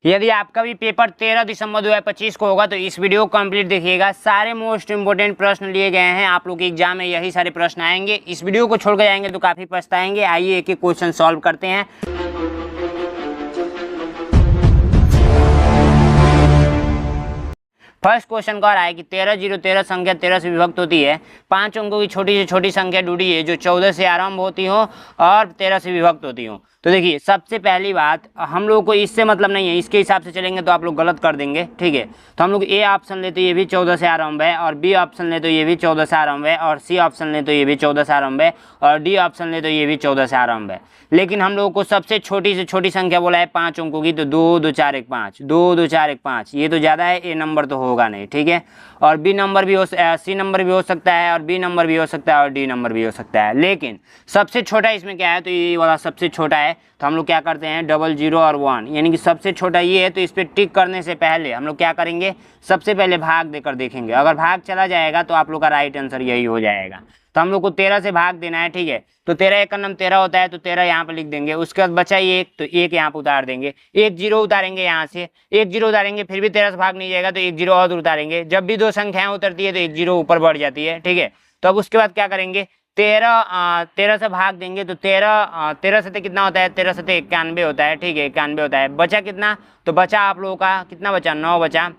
यदि आपका भी पेपर 13 दिसंबर 2025 को होगा तो इस वीडियो को कंप्लीट देखिएगा। सारे मोस्ट इंपोर्टेंट प्रश्न लिए गए हैं, आप लोग के एग्जाम में यही सारे प्रश्न आएंगे। इस वीडियो को छोड़कर जाएंगे तो काफ़ी पछताएंगे। आइए एक एक क्वेश्चन सॉल्व करते हैं। फर्स्ट क्वेश्चन कह रहा है कि 13 संख्या 13 से विभक्त होती है। 5 अंकों की छोटी से छोटी संख्या ढूंढी है जो 14 से आरंभ होती हो और 13 से विभक्त होती हो। तो देखिए, सबसे पहली बात, हम लोगों को इससे मतलब नहीं है, इसके हिसाब से चलेंगे तो आप लोग गलत कर देंगे, ठीक है। तो हम लोग ए ऑप्शन ले तो ये भी 14 से आरंभ है, और बी ऑप्शन ले तो ये भी 14 से आरंभ है, और सी ऑप्शन ले तो ये भी 14 से आरंभ है, और डी ऑप्शन ले तो ये भी 14 से आरंभ है। लेकिन हम लोगों को सबसे छोटी से छोटी संख्या बोला है 5 अंकों की, तो 2 2 4 1 5, 2 2 4 1 5, ये तो ज़्यादा है, ए नंबर तो होगा नहीं, ठीक है। और बी नंबर भी हो, सी नंबर भी हो सकता है, और बी नंबर भी हो सकता है, और डी नंबर भी हो सकता है। लेकिन सबसे छोटा इसमें क्या है, तो ये वाला सबसे छोटा है। तो हम लोग क्या करते हैं, 0 0 और 1, यानी कि सबसे छोटा ये है। तो इस पर टिक करने से पहले हम लोग क्या करेंगे, सबसे पहले भाग देकर देखेंगे। अगर भाग चला जाएगा तो आप लोग का राइट आंसर यही हो जाएगा। तो हम लोग को 13 से भाग देना है, ठीक है। तो 13 एक का नाम 13 होता है, तो 13 यहाँ पे लिख देंगे। उसके बाद बचा 1, तो 1 यहाँ पे उतार देंगे। 1 0 उतारेंगे, यहाँ से 1 0 उतारेंगे, फिर भी 13 से भाग नहीं जाएगा तो 1 0 और उतारेंगे। जब भी दो संख्याएं उतरती है तो 1 0 ऊपर बढ़ जाती है, ठीक है। तो अब उसके बाद क्या करेंगे, 13 से भाग देंगे। तो 13 से कितना होता है, 13 से 91 होता है, ठीक है, 91 होता है। बचा कितना, तो बचा आप लोगों का कितना बचा, 9 बचा।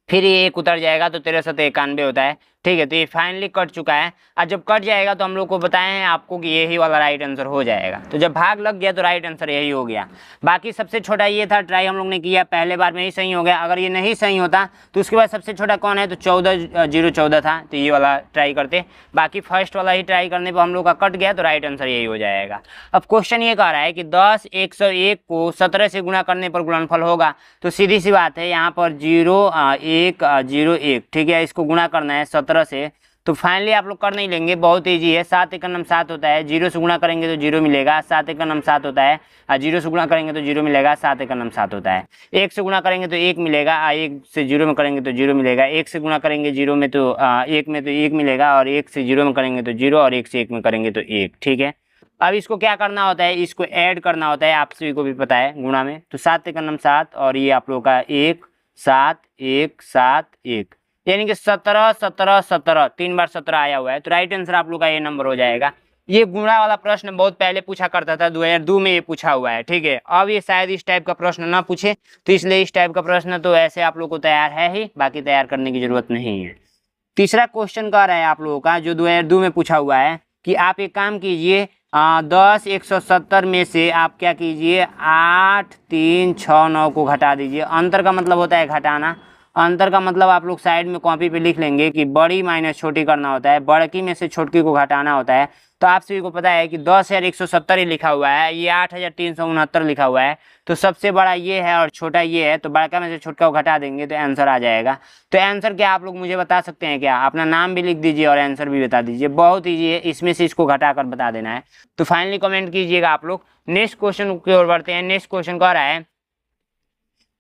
फिर ये 1 उतर जाएगा तो 13 से 91 होता है, ठीक है। तो ये फाइनली कट चुका है। और जब कट जाएगा तो हम लोग को बताए हैं आपको कि यही वाला राइट आंसर हो जाएगा। तो जब भाग लग गया तो राइट आंसर यही हो गया। बाकी सबसे छोटा ये था, ट्राई हम लोग ने किया, पहले बार में ही सही हो गया। अगर ये नहीं सही होता तो उसके बाद सबसे छोटा कौन है, तो 14 0 14 था, तो ये वाला ट्राई करते। बाकी फर्स्ट वाला ही ट्राई करने पर हम लोग का कट गया, तो राइट आंसर यही हो जाएगा। अब क्वेश्चन ये कह रहा है कि 10 101 को 17 से गुणा करने पर गुणनफल होगा। तो सीधी सी बात है, यहाँ पर 0 1 0 1, ठीक है, इसको गुणा करना है 17 से। तो फाइनली आप लोग कर नहीं लेंगे, बहुत ईजी है। 7 1 का नाम 7 होता है, 0 से गुणा करेंगे तो 0 मिलेगा। 7 1 का नाम 7 होता है, 0 से गुणा करेंगे तो 0 मिलेगा। 7 1 का नाम 7 होता है। 1 से गुणा करेंगे तो 1 मिलेगा, 1 से 0 में करेंगे तो 0 मिलेगा। 1 से गुणा करेंगे 0 में तो 1 में तो 1 मिलेगा, और 1 से 0 में करेंगे तो 0, और 1 से 1 में करेंगे तो 1, ठीक है। अब इसको क्या करना होता है, इसको ऐड करना होता है, आप सभी को भी पता है गुणा में। तो 7 1 का नाम 7, और ये आप लोग का 1 7 1 7 1, यानी कि 17 17 17, 3 बार 17 आया हुआ है। तो राइट आंसर आप लोग का ये नंबर हो जाएगा। ये गुणा वाला प्रश्न बहुत पहले पूछा करता था, 2002 में ये पूछा हुआ है, ठीक है। अब ये शायद इस टाइप का प्रश्न ना पूछे, तो इसलिए इस टाइप का प्रश्न तो ऐसे आप लोग को तैयार है ही, बाकी तैयार करने की जरूरत नहीं है। तीसरा क्वेश्चन कह रहा है आप लोगों का, जो 2002 में पूछा हुआ है, कि आप एक काम कीजिए, 10 170 में से आप क्या कीजिए, 8 3 6 9 को घटा दीजिए। अंतर का मतलब होता है घटाना। अंतर का मतलब आप लोग साइड में कॉपी पे लिख लेंगे कि बड़ी माइनस छोटी करना होता है, बड़की में से छोटकी को घटाना होता है। तो आप सभी को पता है कि 10,170 ही लिखा हुआ है, ये 8,369 लिखा हुआ है। तो सबसे बड़ा ये है और छोटा ये है, तो बड़का में से छोटका को घटा देंगे तो आंसर आ जाएगा। तो आंसर क्या आप लोग मुझे बता सकते हैं क्या? अपना नाम भी लिख दीजिए और आंसर भी बता दीजिए, बहुत ईजी है, इसमें से इसको घटा कर बता देना है। तो फाइनली कमेंट कीजिएगा आप लोग। नेक्स्ट क्वेश्चन की ओर बढ़ते हैं। नेक्स्ट क्वेश्चन कह रहा है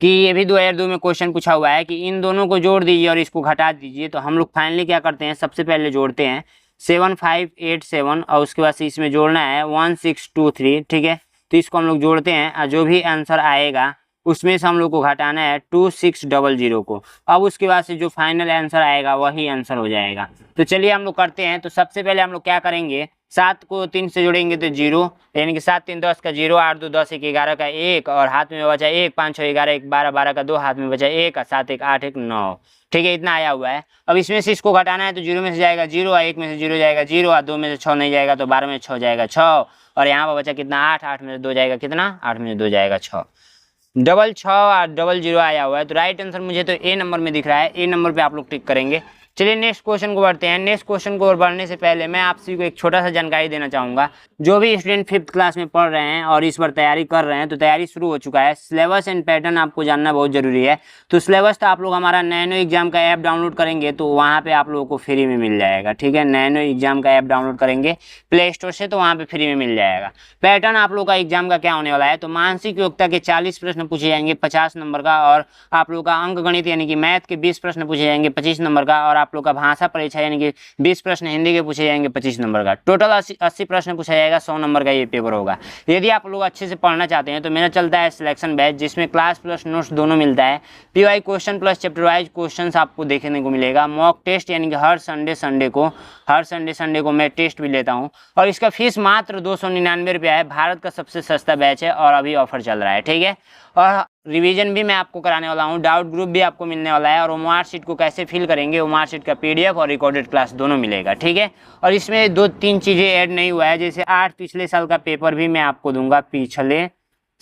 कि ये भी 2002 में क्वेश्चन पूछा हुआ है कि इन दोनों को जोड़ दीजिए और इसको घटा दीजिए। तो हम लोग फाइनली क्या करते हैं, सबसे पहले जोड़ते हैं 7587, और उसके बाद से इसमें जोड़ना है 1623, ठीक है। तो इसको हम लोग जोड़ते हैं, और जो भी आंसर आएगा उसमें से हम लोग को घटाना है 2600 को। अब उसके बाद से जो फाइनल आंसर आएगा वही आंसर हो जाएगा। तो चलिए हम लोग करते हैं। तो सबसे पहले हम लोग क्या करेंगे, 7 को 3 से जोड़ेंगे तो 0, यानी कि 7 3 10 का 0, 8 2 10 1 11 का 1, और हाथ में बचा 1, 5 6 11 1 12 12 का 2, हाथ में बचा 1, 7 1 8 1 9, ठीक है, इतना आया हुआ है। अब इसमें से इसको घटाना है, तो 0 में से जाएगा 0, और 1 में से 0 जाएगा 0, और 2 में से 6 नहीं जाएगा, तो 12 में 6 जाएगा 6, और यहाँ पर बचा कितना 8, 8 में से 2 जाएगा कितना, 8 में से 2 जाएगा 6, 6 और 00 आया हुआ है। तो राइट आंसर मुझे तो ए नंबर में दिख रहा है, ए नंबर पे आप लोग टिक करेंगे। चलिए नेक्स्ट क्वेश्चन को बढ़ते हैं। नेक्स्ट क्वेश्चन को बढ़ने से पहले मैं आप सभी को एक छोटा सा जानकारी देना चाहूँगा। जो भी स्टूडेंट 5th क्लास में पढ़ रहे हैं और इस बार तैयारी कर रहे हैं, तो तैयारी शुरू हो चुका है। सिलेबस एंड पैटर्न आपको जानना बहुत जरूरी है। तो सिलेबस तो आप लोग हमारा नैनो एग्जाम का ऐप डाउनलोड करेंगे तो वहाँ पे आप लोगों को फ्री में मिल जाएगा, ठीक है। नैनो एग्जाम का ऐप डाउनलोड करेंगे प्ले स्टोर से, तो वहाँ पे फ्री में मिल जाएगा। पैटर्न आप लोग का एग्जाम का क्या होने वाला है, तो मानसिक योग्यता के 40 प्रश्न पूछे जाएंगे 50 नंबर का, और आप लोग का अंक गणित यानी कि मैथ के 20 प्रश्न पूछे जाएंगे 25 नंबर का, और आप लोग का भाषा परीक्षा यानी कि 20 प्रश्न हिंदी के पूछे जाएंगे 25 नंबर का, टोटल 80 प्रश्न पूछा जाएगा, 100 नंबर का ये पेपर होगा। यदि आप लोग अच्छे से पढ़ना चाहते हैं तो मेरा चलता है सिलेक्शन बैच, जिसमें क्लास प्लस नोट्स दोनों मिलता है। PY question plus chapter wise question आपको देखने को मिलेगा। मॉक टेस्ट यानी कि हर संडे को मैं टेस्ट भी लेता हूँ, और इसका फीस मात्र 299 रुपया है। भारत का सबसे सस्ता बैच है और अभी ऑफर चल रहा है, ठीक है। और रिवीजन भी मैं आपको कराने वाला हूँ, डाउट ग्रुप भी आपको मिलने वाला है, और वो मार्कशीट शीट को कैसे फिल करेंगे, वो मार्कशीट शीट का PDF और रिकॉर्डेड क्लास दोनों मिलेगा, ठीक है। और इसमें 2-3 चीज़ें ऐड नहीं हुआ है, जैसे 8 पिछले साल का पेपर भी मैं आपको दूंगा, पिछले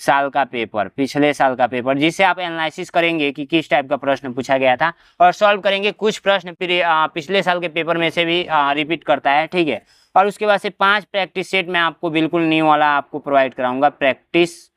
साल का पेपर जिससे आप एनालिसिस करेंगे कि किस टाइप का प्रश्न पूछा गया था, और सॉल्व करेंगे। कुछ प्रश्न पिछले साल के पेपर में से भी रिपीट करता है, ठीक है। और उसके बाद से 5 प्रैक्टिस सेट मैं आपको बिल्कुल न्यू वाला आपको प्रोवाइड कराऊंगा, प्रैक्टिस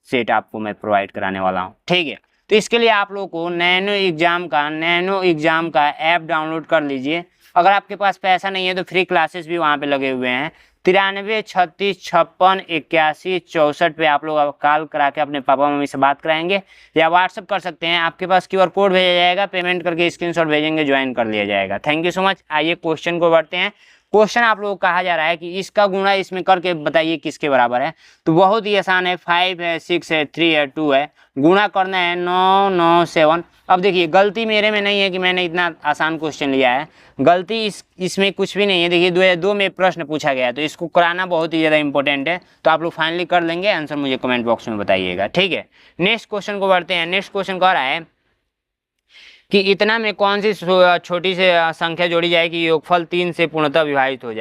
सेट आपको मैं प्रोवाइड कराने वाला हूँ, ठीक है। तो इसके लिए आप लोगों को नैनो एग्जाम का ऐप डाउनलोड कर लीजिए। अगर आपके पास पैसा नहीं है तो फ्री क्लासेस भी वहाँ पे लगे हुए हैं। 93 36 56 81 64 पे आप लोग कॉल करा के अपने पापा मम्मी से बात कराएंगे, या व्हाट्सअप कर सकते हैं। आपके पास QR कोड भेजा जाएगा, पेमेंट करके स्क्रीनशॉट भेजेंगे, ज्वाइन कर लिया जाएगा। Thank you so much. आइए क्वेश्चन को बढ़ते हैं। क्वेश्चन आप लोगों को कहा जा रहा है कि इसका गुणा इसमें करके बताइए किसके बराबर है। तो बहुत ही आसान है, 5 है, 6 है, 3 है, 2 है, गुणा करना है 9 9 7। अब देखिए गलती मेरे में नहीं है कि मैंने इतना आसान क्वेश्चन लिया है, गलती इसमें कुछ भी नहीं है। देखिए दो में प्रश्न पूछा गया है, तो इसको कराना बहुत ही ज़्यादा इंपॉर्टेंट है। तो आप लोग फाइनली कर लेंगे, आंसर मुझे कमेंट बॉक्स में बताइएगा, ठीक है। नेक्स्ट क्वेश्चन को बढ़ते हैं। नेक्स्ट क्वेश्चन कह रहा है कि इतना में कौन सी छोटी से संख्या जोड़ी जाए कि योगफल 3 से पूर्णतः विभाजित हो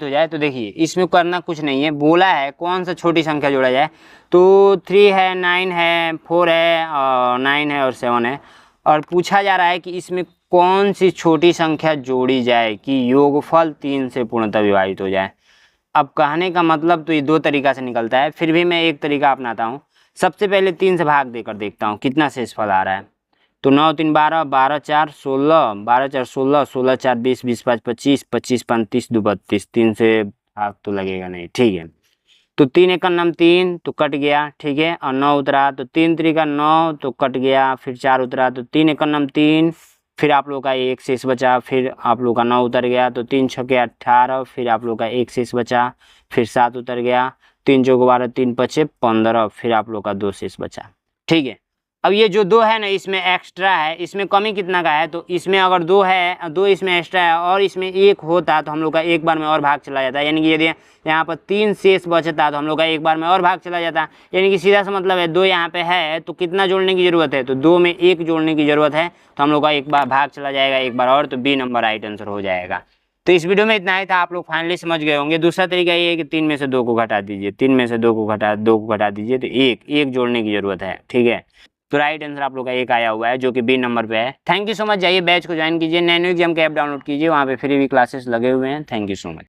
जाए, तो देखिए इसमें करना कुछ नहीं है, बोला है कौन सा छोटी संख्या जोड़ा जाए। तो 3 है, 9 है, 4 है, 9 है और 7 है, और पूछा जा रहा है कि इसमें कौन सी छोटी संख्या जोड़ी जाए कि योगफल 3 से पूर्णतः विभाजित हो जाए। अब कहने का मतलब तो ये 2 तरीका से निकलता है, फिर भी मैं एक तरीका अपनाता हूँ। सबसे पहले 3 से भाग देकर देखता हूँ कितना शेषफल आ रहा है। तो 9 3 12, 12 4 16, 12 4 16, 16 4 20, 20 5 25, 25 5 30 2 32। 3 से भाग तो लगेगा नहीं, ठीक है। तो 3 एकड़ नम 3 तो कट गया, ठीक है। और 9 उतरा तो 3 3 9 तो कट गया, फिर 4 उतरा तो 3 एकड़ नम 3, फिर आप लोग का 1 शेष बचा, फिर आप लोग का 9 उतर गया तो 3 6 18, फिर आप लोग का 1 शेष बचा, फिर 7 उतर गया, 3 4 12, 3 5 15, फिर आप लोग का 2 शेष बचा, ठीक है। अब ये जो 2 है ना, इसमें एक्स्ट्रा है, इसमें कमी कितना का है, तो इसमें अगर 2 है, 2 इसमें एक्स्ट्रा है और इसमें 1 होता तो हम लोग का एक बार में और भाग चला जाता। यानी कि यदि यहाँ पर 3 शेष बचता तो हम लोग का एक बार में और भाग चला जाता। यानी कि सीधा सा मतलब है 2 यहाँ पे है तो कितना जोड़ने की जरूरत है, तो 2 में 1 जोड़ने की जरूरत है, तो हम लोग का एक बार भाग चला जाएगा एक बार और, तो B नंबर राइट आंसर हो जाएगा। तो इस वीडियो में इतना ही था, आप लोग फाइनली समझ गए होंगे। दूसरा तरीका ये है कि 3 में से 2 को घटा दीजिए, 3 में से 2 को घटा दीजिए तो एक जोड़ने की जरूरत है, ठीक है। तो राइट आंसर आप लोग का 1 आया हुआ है, जो कि B नंबर पे है। Thank you so much. जाइए बैच को ज्वाइन कीजिए, नैनो एग्जाम का ऐप डाउनलोड कीजिए, वहाँ पे फ्री भी क्लासेस लगे हुए हैं। Thank you so much.